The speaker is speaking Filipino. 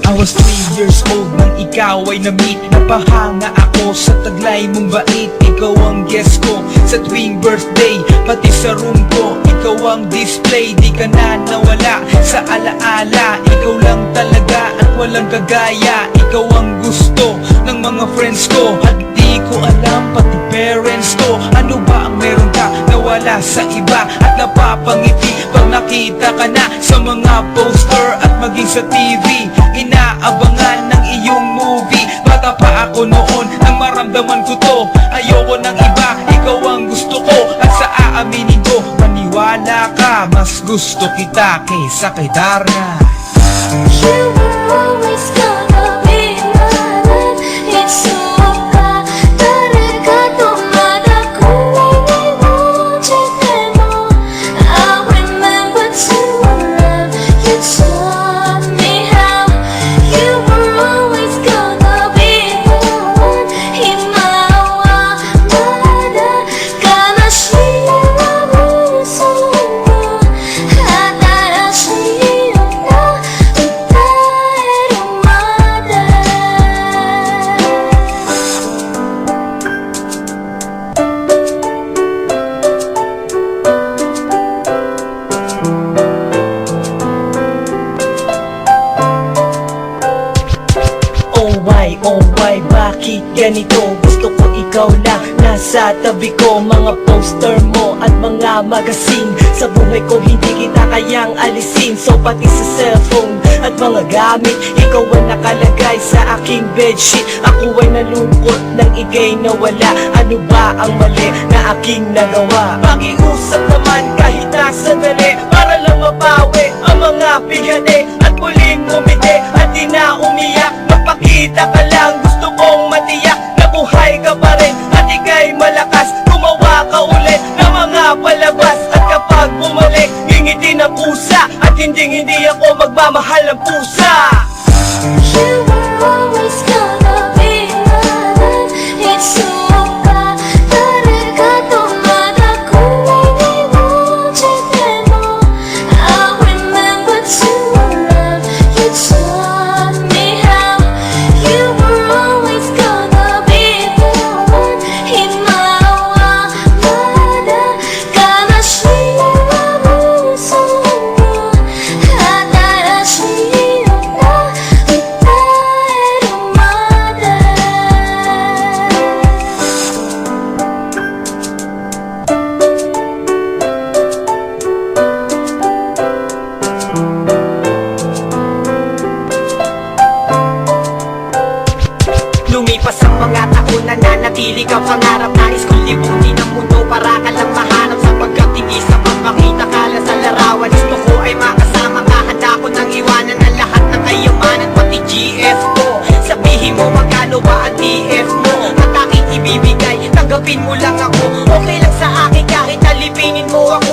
I was 3 years old nang ikaw ay na-meet. Napahanga ako sa taglay mong bait. Ikaw ang guest ko sa tuwing birthday, pati sa room ko. Ikaw ang display, di ka na nawala sa alaala. Ikaw lang talaga at walang kagaya. Ikaw ang gusto ng mga friends ko, at di ko alam pati parents ko. Ano ba ang meron ka na wala sa iba, at napapangiti pag nakita ka na sa mga poster at maging sa TV. Inaabangan ng iyong movie. Bata pa ako noon nang maramdaman ko to. Ayoko ng iba, ikaw ang gusto ko. At sa aaminin ko, maniwala ka, mas gusto kita kaysa kay Darna. You were always gonna be mine. It's so Oh why, bakit ganito? Gusto ko ikaw lang nasa tabi ko. Mga poster mo at mga magazine, sa buhay ko hindi kita kayang alisin. So pati sa cellphone at mga gamit, ikaw ang nakalagay sa aking bedsheet. Ako ay nalungkot nang ika'y nawala. Ano ba ang mali na aking nagawa? Pakiusap naman kahit na sandali, para lang mabawi ang mga bigani at muling umiti at di na umiyak. Magpakita ka lang, gusto kong matiyak na buhay ka pa rin at ika'y malakas. Gumawa ka ulit ng mga palabas, at kapag bumalik, ngingiti na pusa, at hindi ako magmamahal ng pusa. You were always gonna be mine. It's so Lumipas ang mga taon, nananatili ka pangarap. Nais kong libutin ang mundo para ka lang mahanap. Sapagkat tigis na magpakita ka lang sa larawan. Gusto ko ay makasama ka, handa ko nang iwanan ang lahat ng kayamanan, pati GF ko. Sabihin mo magkano ba ang TF mo, at aking ibibigay, tanggapin mo lang ako. Okay lang sa akin kahit alipinin mo ako.